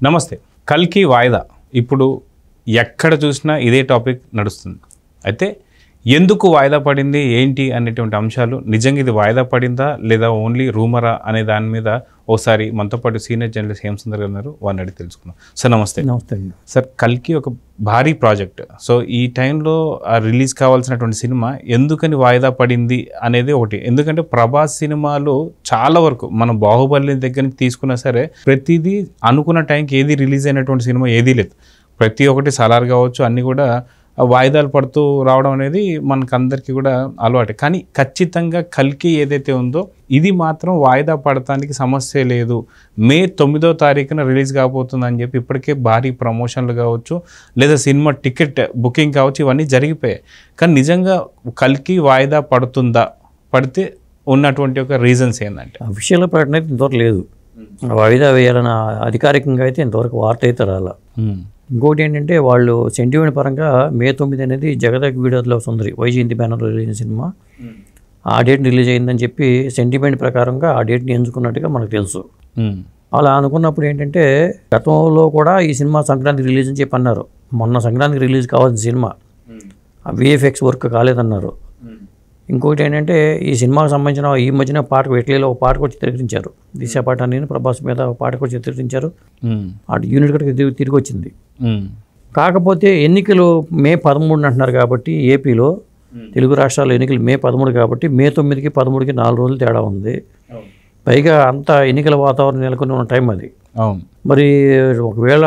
నమస్తే. కల్కి వాయిదా ఇప్పుడు ఎక్కడ చూసినా ఇదే టాపిక్ నడుస్తుంది. అయితే ఎందుకు వాయిదా పడింది ఏంటి అనేటువంటి అంశాలు, నిజంగా ఇది వాయిదా పడిందా లేదా ఓన్లీ రూమరా అనే దాని మీద ఓసారి మనతో పాటు సీనియర్ జర్నలిస్ట్ హేమసుందర్ గారు ఉన్నారు, వారిని అడిగి తెలుసుకున్నాం. సార్ నమస్తే. నమస్తే అండి. సార్, కల్కి ఒక భారీ ప్రాజెక్ట్. సో ఈ టైంలో రిలీజ్ కావాల్సినటువంటి సినిమా ఎందుకని వాయిదా పడింది అనేది ఒకటి. ఎందుకంటే ప్రభాస్ సినిమాలు చాలా వరకు మనం బాహుబలి దగ్గర నుంచి తీసుకున్నా సరే ప్రతిదీ అనుకున్న టైంకి ఏది రిలీజ్ అయినటువంటి సినిమా ఏదీ లేదు. ప్రతి ఒక్కటి సలార్ కావచ్చు అన్నీ కూడా వాయిదాలు పడుతూ రావడం అనేది మనకందరికీ కూడా అలవాటే. కానీ ఖచ్చితంగా కల్కి ఏదైతే ఉందో ఇది మాత్రం వాయిదా పడటానికి సమస్య లేదు. మే 9వ తారీఖున రిలీజ్ కాబోతుందని చెప్పి ఇప్పటికే భారీ ప్రమోషన్లు కావచ్చు లేదా సినిమా టికెట్ బుకింగ్ కావచ్చు ఇవన్నీ జరిగిపోయాయి. కానీ నిజంగా కల్కి వాయిదా పడుతుందా, పడితే ఉన్నటువంటి ఒక రీజన్స్ ఏంటంటే అఫీషియల్ ప్రకటన అయితే ఇంతవరకు లేదు. వాయిదా వేయాలని అధికారికంగా అయితే ఇంతవరకు వార్త అయితే రాలా. ఇంకోటి ఏంటంటే వాళ్ళు సెంటిమెంట్ పరంగా మే 9 అనేది జగదక్ వీడియోలో సుందరి వైజయంతి బ్యానర్లో రిలీజ్ సినిమా ఆ డేట్ రిలీజ్ అయిందని చెప్పి సెంటిమెంట్ ప్రకారంగా ఆ డేట్ని ఎంచుకున్నట్టుగా మనకు తెలుసు. అలా అనుకున్నప్పుడు ఏంటంటే గతంలో కూడా ఈ సినిమా సంక్రాంతికి రిలీజ్ అని చెప్పి అన్నారు. మొన్న సంక్రాంతికి రిలీజ్ కావాల్సిన సినిమా విఎఫ్ఎక్స్ వర్క్ కాలేదన్నారు. ఇంకోటి ఏంటంటే ఈ సినిమాకి సంబంధించిన ఈ మధ్యన పాటకు వెట్లేలో ఒక పాటకు వచ్చి చిత్రీకరించారు. దిశ పాట అని ప్రభాస్ మీద పాటకు వచ్చి చిత్రీకరించారు. అటు యూనిట్ కూడా తిరిగి వచ్చింది. కాకపోతే ఎన్నికలు మే 13 అంటున్నారు కాబట్టి ఏపీలో తెలుగు రాష్ట్రాల్లో ఎన్నికలు మే 13 కాబట్టి మే 9కి 13కి 4 రోజులు తేడా ఉంది. పైగా అంతా ఎన్నికల వాతావరణం నెలకొని ఉన్న టైం అది. మరి ఒకవేళ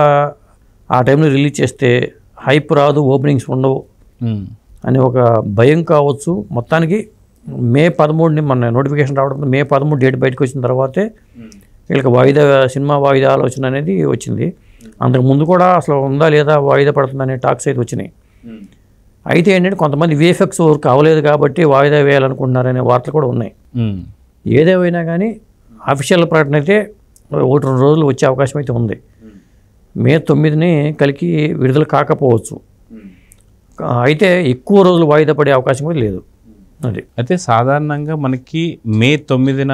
ఆ టైంలో రిలీజ్ చేస్తే హైప్ రాదు, ఓపెనింగ్స్ ఉండవు అని ఒక భయం కావచ్చు. మొత్తానికి మే 13ని మన నోటిఫికేషన్ రావడంతో మే 13 డేట్ బయటకు వచ్చిన తర్వాతే వీళ్ళకి సినిమా వాయిదా ఆలోచన అనేది వచ్చింది. అంతకు ముందు కూడా అసలు ఉందా లేదా వాయిదా పడుతుందనే టాక్స్ అయితే వచ్చినాయి. అయితే ఏంటంటే కొంతమంది విఎఫ్ఎక్స్ వర్క్ అవ్వలేదు కాబట్టి వాయిదా వేయాలనుకుంటున్నారనే వార్తలు కూడా ఉన్నాయి. ఏదేమైనా కానీ అఫీషియల్ ప్రకటన అయితే 1-2 రోజులు వచ్చే అవకాశం అయితే ఉంది. మే 9ని కలికి విడుదల కాకపోవచ్చు. అయితే ఎక్కువ రోజులు వాయిదా పడే అవకాశం కూడా లేదు. అది అయితే సాధారణంగా మనకి మే 9న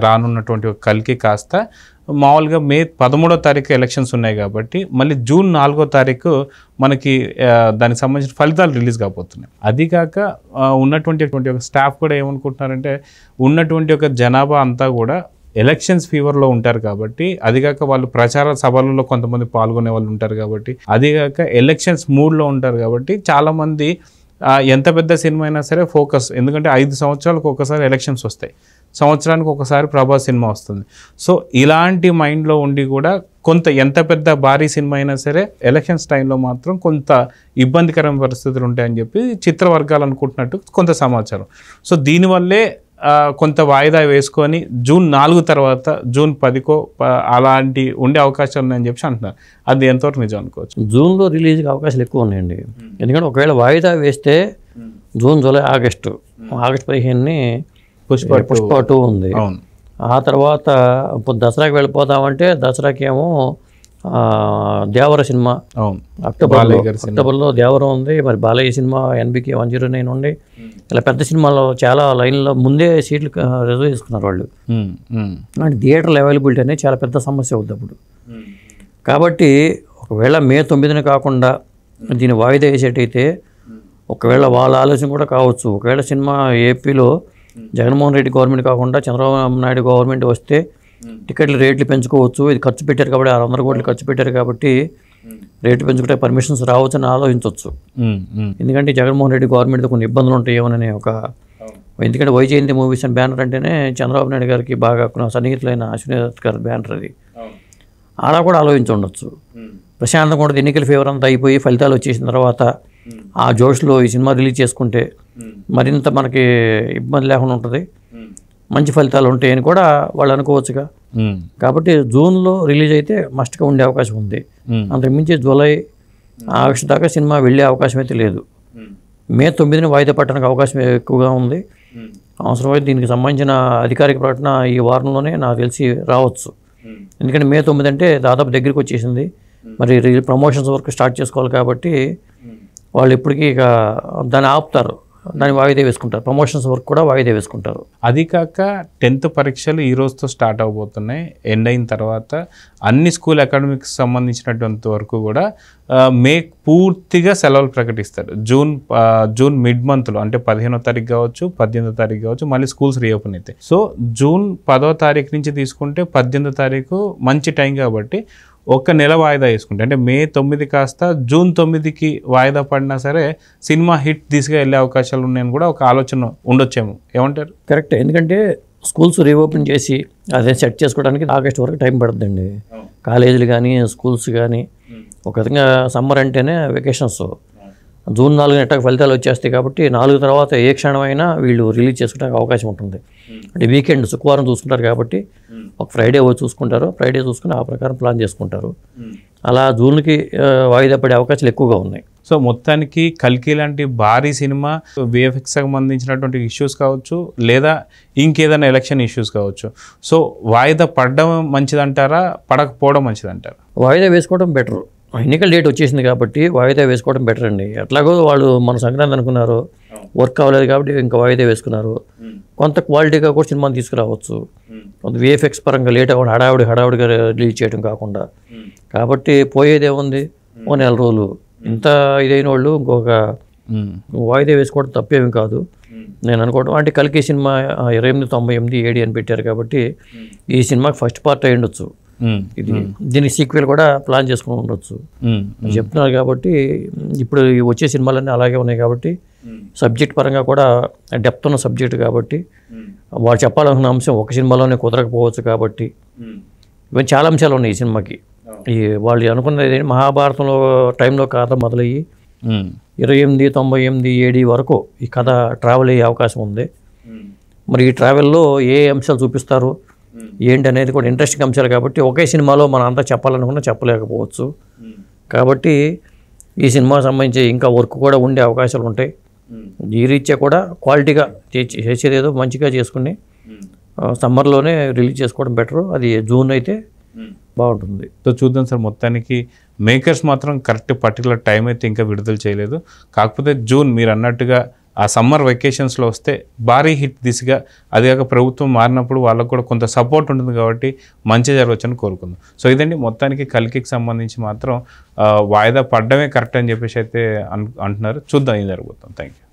రానున్నటువంటి కల్కి కాస్త మామూలుగా మే 13వ తారీఖు ఎలక్షన్స్ ఉన్నాయి కాబట్టి మళ్ళీ జూన్ 4వ తారీఖు మనకి దానికి సంబంధించిన ఫలితాలు రిలీజ్ కాబోతున్నాయి. అది కాక ఉన్నటువంటి ఒక స్టాఫ్ కూడా ఏమనుకుంటున్నారంటే ఉన్నటువంటి ఒక జనాభా అంతా కూడా ఎలక్షన్స్ ఫీవర్లో ఉంటారు కాబట్టి, అదిగాక వాళ్ళు ప్రచార సభలలో కొంతమంది పాల్గొనే వాళ్ళు ఉంటారు కాబట్టి, అదిగాక ఎలక్షన్స్ మూడ్లో ఉంటారు కాబట్టి చాలామంది ఎంత పెద్ద సినిమా అయినా సరే ఫోకస్, ఎందుకంటే 5 సంవత్సరాలకు ఒకసారి ఎలక్షన్స్ వస్తాయి, సంవత్సరానికి ఒకసారి ప్రభాస్ సినిమా వస్తుంది. సో ఇలాంటి మైండ్లో ఉండి కూడా కొంత ఎంత పెద్ద భారీ సినిమా అయినా సరే ఎలక్షన్స్ టైంలో మాత్రం కొంత ఇబ్బందికరమైన పరిస్థితులు ఉంటాయని చెప్పి చిత్రవర్గాలు అనుకుంటున్నట్టు కొంత సమాచారం. సో దీనివల్లే కొంత వాయిదా వేసుకొని జూన్ 4 తర్వాత జూన్ 10కో అలాంటి ఉండే అవకాశాలు ఉన్నాయని చెప్పి అంటున్నారు. అది ఎంతవరకు నిజం అనుకోవచ్చు? జూన్లో రిలీజ్కి అవకాశాలు ఎక్కువ ఉన్నాయండి. ఎందుకంటే ఒకవేళ వాయిదా వేస్తే జూన్, జూలై, ఆగస్టు 15ని పుష్ప 2 ఉంది. ఆ తర్వాత ఇప్పుడు దసరాకి వెళ్ళిపోతామంటే దసరాకి ఏమో దేవర సినిమా అక్టోబర్లో దేవర ఉంది. మరి బాలయ్య సినిమా NBK 109 ఉంది. ఇలా పెద్ద సినిమాలో చాలా లైన్లో ముందే సీట్లు రిజర్వ్ చేసుకున్నారు వాళ్ళు. అంటే థియేటర్ల అవైలబిలిటీ అనేది చాలా పెద్ద సమస్య అవుతుంది అప్పుడు. కాబట్టి ఒకవేళ మే 9న కాకుండా దీన్ని వాయిదా వేసేటైతే ఒకవేళ వాళ్ళ ఆలోచన కూడా కావచ్చు. ఒకవేళ సినిమా ఏపీలో జగన్మోహన్ రెడ్డి గవర్నమెంట్ కాకుండా చంద్రబాబు నాయుడు గవర్నమెంట్ వస్తే టికెట్లు రేట్లు పెంచుకోవచ్చు. ఇది ఖర్చు పెట్టారు కాబట్టి 600 కోట్లు ఖర్చు పెట్టారు కాబట్టి రేట్లు పెంచుకుంటే పర్మిషన్స్ రావచ్చు అని ఆలోచించవచ్చు. ఎందుకంటే జగన్మోహన్ రెడ్డి గవర్నమెంట్తో కొన్ని ఇబ్బందులు ఉంటాయేమోనని ఎందుకంటే వైజయంతి మూవీస్ అండ్ బ్యానర్ అంటేనే చంద్రబాబు నాయుడు గారికి బాగా సన్నిహితులైన అశ్విని దత్ గారి బ్యానర్ అది. అలా కూడా ఆలోచించి ఉండొచ్చు. ప్రశాంతంగా కూడా ఎన్నికల ఫేవర్ అంతా అయిపోయి ఫలితాలు వచ్చేసిన తర్వాత ఆ జోష్లో ఈ సినిమా రిలీజ్ చేసుకుంటే మరింత మనకి ఇబ్బంది లేకుండా ఉంటుంది, మంచి ఫలితాలు ఉంటాయని కూడా వాళ్ళు అనుకోవచ్చుగా. కాబట్టి జూన్లో రిలీజ్ అయితే మస్ట్గా ఉండే అవకాశం ఉంది. అంతకుమించి జూలై, ఆగస్టు దాకా సినిమా వెళ్ళే అవకాశం అయితే లేదు. మే 9ని వాయిదా పట్టడానికి అవకాశం ఎక్కువగా ఉంది. అవసరమైతే దీనికి సంబంధించిన అధికారిక ప్రకటన ఈ వారంలోనే నాకు తెలిసి రావచ్చు. ఎందుకంటే మే 9 అంటే దాదాపు దగ్గరికి వచ్చేసింది. మరి ప్రమోషన్స్ వర్క్ స్టార్ట్ చేసుకోవాలి కాబట్టి వాళ్ళు ఇప్పటికీ ఇక దాన్ని ఆపుతారు. దాన్ని వాయిదా వేసుకుంటారు. ప్రమోషన్స్ వర్క్ కూడా వాయిదా వేసుకుంటారు. అది కాక 10th పరీక్షలు ఈ రోజుతో స్టార్ట్ అవబోతున్నాయి. ఎండ్ అయిన తర్వాత అన్ని స్కూల్ అకాడమిక్స్ సంబంధించినటువంటి వరకు కూడా మే పూర్తిగా సెలవులు ప్రకటిస్తారు. జూన్ మిడ్ మంత్లో అంటే 15వ తారీఖు కావచ్చు, 18వ తారీఖు కావచ్చు, మళ్ళీ స్కూల్స్ రీఓపెన్ అవుతాయి. సో జూన్ 10వ తారీఖు నుంచి తీసుకుంటే 18వ తారీఖు మంచి టైం కాబట్టి ఒక నెల వాయిదా వేసుకుంటే అంటే మే 9 కాస్త జూన్ 9కి వాయిదా పడినా సరే సినిమా హిట్ దిశగా వెళ్ళే అవకాశాలు ఉన్నాయని కూడా ఒక ఆలోచన ఉండొచ్చేమో. ఏమంటారు? కరెక్ట్. ఎందుకంటే స్కూల్స్ రీఓపెన్ చేసి అదే సెట్ చేసుకోవడానికి ఆగస్ట్ వరకు టైం పడుతుందండి. కాలేజీలు కానీ స్కూల్స్ కానీ ఒక విధంగా సమ్మర్ అంటేనే వెకేషన్స్. జూన్ 4 ఎట్టాక ఫలితాలు వచ్చేస్తాయి కాబట్టి 4 తర్వాత ఏ క్షణమైనా వీళ్ళు రిలీజ్ చేసుకోవడానికి అవకాశం ఉంటుంది. అంటే వీకెండ్ శుక్రవారం చూసుకుంటారు కాబట్టి ఒక ఫ్రైడే చూసుకుంటారు, ఫ్రైడే చూసుకుని ఆ ప్రకారం ప్లాన్ చేసుకుంటారు. అలా జూన్కి వాయిదా పడే అవకాశాలు ఎక్కువగా ఉన్నాయి. సో మొత్తానికి కల్కి లాంటి భారీ సినిమా విఎఫ్ఎక్స్ సంబంధించినటువంటి ఇష్యూస్ కావచ్చు లేదా ఇంకేదైనా ఎలక్షన్ ఇష్యూస్ కావచ్చు, సో వాయిదా పడడం మంచిదంటారా, పడకపోవడం మంచిదంటారా? వాయిదా వేసుకోవడం బెటర్. ఎన్నికల డేట్ వచ్చేసింది కాబట్టి వాయిదా వేసుకోవడం బెటర్ అండి. ఎట్లాగో వాళ్ళు మన సంక్రాంతి అనుకున్నారు, వర్క్ అవ్వలేదు కాబట్టి ఇంకా వాయిదా వేసుకున్నారు. కొంత క్వాలిటీగా కూడా సినిమాని తీసుకురావచ్చు. కొంత విఎఫ్ఎక్స్ పరంగా లేట్ అవ్వడం, హడావుడిగా రిలీజ్ చేయడం కాకుండా. కాబట్టి పోయేదేముంది, ఓ నెల రోజులు ఇంత ఇదైన వాళ్ళు ఇంకొక వాయిదా వేసుకోవడం తప్పేమి కాదు నేను అనుకోవడం. అంటే కల్కి సినిమా 2898 AD అని పెట్టారు కాబట్టి ఈ సినిమాకి ఫస్ట్ పార్ట్ అయి ఉండొచ్చు. ఇది దీనికి సీక్వెల్ కూడా ప్లాన్ చేసుకుని ఉండొచ్చు చెప్తున్నారు. కాబట్టి ఇప్పుడు వచ్చే సినిమాలన్నీ అలాగే ఉన్నాయి కాబట్టి సబ్జెక్ట్ పరంగా కూడా డెప్త్ ఉన్న సబ్జెక్ట్ కాబట్టి వాళ్ళు చెప్పాలనుకున్న అంశం ఒక సినిమాలోనే కుదరకపోవచ్చు. కాబట్టి ఇవన్నీ చాలా అంశాలు ఉన్నాయి ఈ సినిమాకి. ఈ వాళ్ళు అనుకున్నది మహాభారతంలో టైంలో కథ మొదలయ్యి 2898 AD వరకు ఈ కథ ట్రావెల్ అయ్యే అవకాశం ఉంది. మరి ఈ ట్రావెల్లో ఏ అంశాలు చూపిస్తారు ఏంటి అనేది కూడా ఇంట్రెస్టింగ్ అంశాలు కాబట్టి ఒకే సినిమాలో మనం అంతా చెప్పాలనుకున్నా చెప్పలేకపోవచ్చు. కాబట్టి ఈ సినిమాకి సంబంధించి ఇంకా వర్క్ కూడా ఉండే అవకాశాలు ఉంటాయి. ఈ రీత్యా కూడా క్వాలిటీగా చేసేదేదో మంచిగా చేసుకుని సమ్మర్లోనే రిలీజ్ చేసుకోవడం బెటర్. అది జూన్ అయితే బాగుంటుంది. సో చూద్దాం సార్. మొత్తానికి మేకర్స్ మాత్రం కరెక్ట్ పర్టికులర్ టైం అయితే ఇంకా విడుదల చేయలేదు. కాకపోతే జూన్ మీరు అన్నట్టుగా ఆ సమ్మర్ వెకేషన్స్లో వస్తే భారీ హిట్ దిశగా, అది కాక ప్రభుత్వం మారినప్పుడు వాళ్ళకు కూడా కొంత సపోర్ట్ ఉంటుంది కాబట్టి మంచి జరగవచ్చని కోరుకుందాం. సో ఇదండి మొత్తానికి కల్కికి సంబంధించి మాత్రం వాయిదా పడ్డమే కరెక్ట్ అని చెప్పేసి అయితే అంటున్నారు. చూద్దాం ఏం జరుగుతుంది. Thank you.